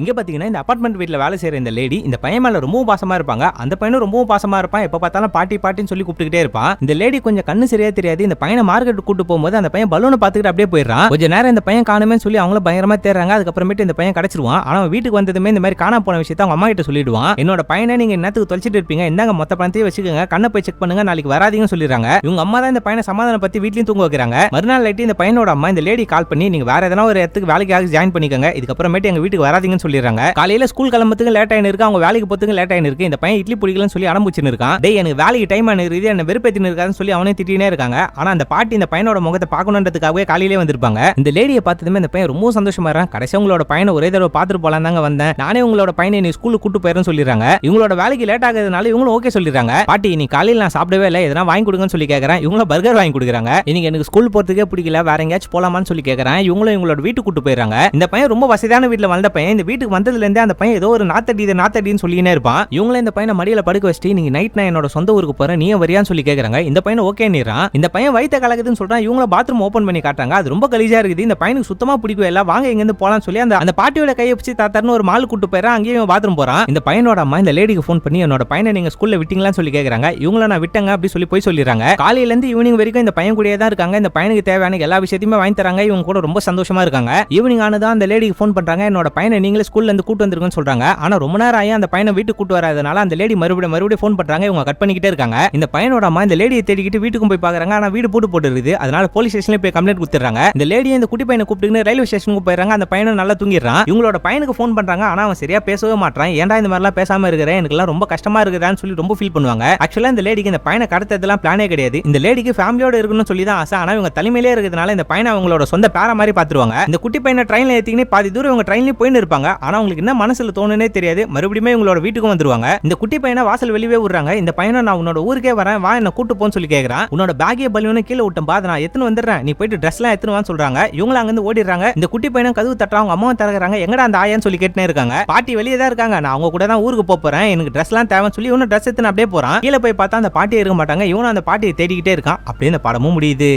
இங்க பாத்தீங்கன்னா இந்த அபார்ட்மெண்ட் வீட்ல வேலை செய்யற இந்த லேடி இந்த பையன் மேல ரொம்பவும் பாசமா இருப்பாங்க. அந்த பையனும் ரொம்பவும் பாசமா இருப்பான். எப்ப பார்த்தாலும் பாட்டி பாட்டின்னு சொல்லி கூப்பிட்டுக்கிட்டே இருப்பான். இந்த லேடி கொஞ்சம் கண்ணு சரியா தெரியாது. இந்த பையனை மார்க்கெட் கூட்டு போகும்போது அந்த பையன் பலூனை பாத்துக்கிட்டு அப்படியே போயிடுறான். கொஞ்ச நேரம் இந்த பையன் காணுமே சொல்லி அவங்கள பயங்கரமா தேடுறாங்க. அதுக்கப்புறமேட்டு இந்த பையன் கிடைச்சிருவான். ஆனா வீட்டுக்கு வந்ததுமே இந்த மாதிரி காணாம போன விஷயத்தை அவங்க அம்மா கிட்ட சொல்லிடுவான். என்னோட பையனை நீங்க என்னத்துக்கு தொலைச்சிட்டு இருப்பீங்க, இந்தாங்க மொத்த பணத்தையும் வச்சுக்கோங்க, கண்ணை போய் செக் பண்ணுங்க, நாளைக்கு வராதீங்கன்னு சொல்லிடுறாங்க. இவங்க அம்மா தான் இந்த பையனை சமாதானம் பத்தி வீட்லயும் தூங்க வைக்கிறாங்க. மறுநாள் நைட்டு இந்த பையனோட அம்மா இந்த லேடி கால் பண்ணி நீங்க வேற எதனா ஒரு இடத்துக்கு வேலைக்காக ஜாயின் பண்ணிக்கங்க, இதுக்கப்புறமேட்டு எங்க வீட்டுக்கு வராதீங்கன்னு சொல்லிடுறாங்க. காலையில ஸ்கூல் கிளம்பத்துக்கு லேட் ஆயின்னு இருக்கு, அவங்க வேலைக்கு போறதுக்கு லேட் ஆயின்னு இருக்கு. இந்த பையன் இட்லி பிடிக்கலன்னு சொல்லி அடம்புச்சுன்னு இருக்கான். டேய் எனக்கு வேலைக்கு டைம் ஆனிருக்குது, என்ன வெறுப்பேத்தின்னு இருக்காதுன்னு சொல்லி அவனே திட்டினே இருக்காங்க. ஆனா அந்த பாட்டி இந்த பையனோட முகத்தை பார்க்கணுன்றதுக்காகவே காலையிலே வந்திருப்பாங்க. இந்த லேடியை பார்த்ததுமே இந்த பையன் ரொம்ப சந்தோஷமா இருக்கான். கடைசி உங்களோட பையனை ஒரே தடவை பார்த்துட்டு போலாம் தாங்க வந்தேன், நானே உங்களோட பையனை நீ ஸ்கூலுக்கு கூட்டு போயிடுறேன்னு சொல்லிடுறாங்க. இவங்களோட வேலைக்கு லேட் ஆகுறதுனால இவங்களும் ஓகே சொல்லிடுறாங்க. பாட்டி நீ காலையில் நான் சாப்பிடவே இல்லை, எதனா வாங்கி கொடுங்கன்னு சொல்லி கேட்கறேன். இவங்களும் பர்கர் வாங்கி கொடுக்குறாங்க. இன்னைக்கு எனக்கு ஸ்கூல் போறதுக்கே பிடிக்கல, வேற எங்கேயாச்சும் போலாமான்னு சொல்லி கேட்கறேன். இவங்களும் இவங்களோட வீட்டுக்கு கூட்டு போயிடுறாங்க. இந்த பையன் ரொம்ப வசதியான வீட்டில் வளர்ந்த பையன். இந்த வீட்டுக்கு வந்ததுல இருந்தே அந்த பையன் ஏதோ ஒரு நாத்தடின்னு சொல்லினே இருப்பான். இவங்களும் இந்த பையனை மடியில படுக்க வச்சுட்டு நீங்க நைட் நான் என்னோட சொந்த ஊருக்கு போறேன், நீ வரியான்னு சொல்லி கேட்கறாங்க. இந்த பையன் ஓகே நீறான். இந்த பையன் வயித்த கலக்குதுன்னு சொல்றான். இவங்கள பாத்ரூம் ஓபன் பண்ணி காட்டுறாங்க. அது ரொம்ப கலீஜா இருக்குது. இந்த பையனுக்கு சுத்தமா பிடிக்கவே இல்ல, வாங்க எங்க இருந்து போலாம்னு சொல்லி அந்த பாட்டியோட கையை பிடிச்சி தாத்தாருன்னு ஒரு மால் கூட்டு போயிறான். அங்கேயும் பாத்ரூம் போறான். இந்த பையனோட அம்மா இந்த லேடிக்கு ஃபோன் பண்ணி என்னோட பையனை நீங்க ஸ்கூல்ல விட்டீங்களான்னு சொல்லி கேட்கறாங்க. இவங்கள நான் விட்டங்க அப்படி சொல்லி போய் சொல்லிடுறாங்க. காலையில இருந்து ஈவினிங் வரைக்கும் இந்த பையன் கூடயே தான் இருக்காங்க. இந்த பையனுக்கு தேவையான எல்லா விஷயத்தையுமே வாங்கி தராங்க. இவங்க கூட ரொம்ப சந்தோஷமா இருக்காங்க. ஈவினிங் ஆனதான் அந்த லேடிக்கு ஃபோன் பண்றாங்க. என்னோட பையனை நீங்களே ஸ்கூல்ல இருந்து கூட்டு வந்திருக்குன்னு சொல்றாங்க. ஆனா ரொம்ப நேரம் ஆகி அந்த பையனை வீட்டுக்கு கூட்டு வராதனால அந்த லேடி மறுபடியும் ஃபோன் பண்றாங்க. இவங்க கட் பண்ணிக்கிட்டே இருக்காங்க. இந்த பையனோட அம்மா இந்த லேடியை தேடிக்கிட்டு வீட்டுக்கும் போய் பாக்குறாங்க. ஆனா வீடு பூட்டு போட்டு இருக்குது. அதனால போலீஸ் ஸ்டேஷன்ல போய் கம்ப்ளைண்ட் கொடுத்துறாங்க. இந்த லேடியை இந்த குட்டி பையனை கூப்பிட்டு ரயில்வே ஸ்டேஷனுக்கு போயிடுறாங்க. அந்த பையனை நல்லா தூங்கிடுறான். இவங்களோட பையனுக்கு ஃபோன் பண்றாங்க. ஆனா அவன் சரியா பேசவே மாட்டான். ஏன்டா இந்த மாதிரிலாம் பேசாம இருக்கிறேன், எனக்குலாம் ரொம்ப கஷ்டமா இருக்குதான்னு சொல்லி ரொம்ப ஃபீல் பண்ணுவாங்க. ஆக்சுவலா இந்த லேடிக்கு இந்த பையனை கடத்ததெல்லாம் பிளானே கிடையாது. இந்த லேடிக்கு ஃபேமிலியோட இருக்கணும்னு சொல்லி தான் ஆசை. ஆனா இவங்க தலைமையிலே இருக்கிறதுனால இந்த பையனை அவங்களோட சொந்த பேர மாதிரி பாத்துருவாங்க. இந்த குட்டி பையனை ட்ரெயின்ல ஏத்திக்கினே பாதி தூரம் இவங்க ட்ரெயின்லயே போயின்னு இருப்பாங்க. ஆனா உங்களுக்கு என்ன மனசுல தோணுனே தெரியாது. மறுபடியும் இவங்களோட வீட்டுக்கும் வந்துருவாங்க. இந்த குட்டி பையனை வாசல் வெளியே விடுறாங்க. இந்த பையனை நான் உன்னோட ஊருக்கே வரேன், வா என்ன கூட்டு போன்னு சொல்லி கேக்குறான். உன்னோட பேக்கே பலூனை கீழே விட்டும் பா, நான் எத்தனை வந்துடுறேன், நீ போயிட்டு ட்ரெஸ் எல்லாம் எத்தனுவான்னு சொல்றாங்க. இவங்க அங்க இருந்து ஓடிடுறாங்க. இந்த குட்டி பையனை கதவு தட்டுறாங்க. அவங்க அம்மாவை திறக்கிறாங்க. எங்கடா அந்த ஆயான்னு சொல்லி கேட்டுனே இருக்காங்க. பாட்டி வெளியே தான் இருக்காங்க, நான் அவங்க கூட தான் ஊருக்கு போறேன், எனக்கு ட்ரெஸ் எல்லாம் தேவைன்னு சொல்லி இவனும் ட்ரெஸ் எடுத்து அப்படியே போறான். கீழே போய் பார்த்தா அந்த பாட்டியை இருக்க மாட்டாங்க. இவனும் அந்த பாட்டியை தேடிக்கிட்டே இருக்கான். அப்படியே இந்த படமும் முடியுது.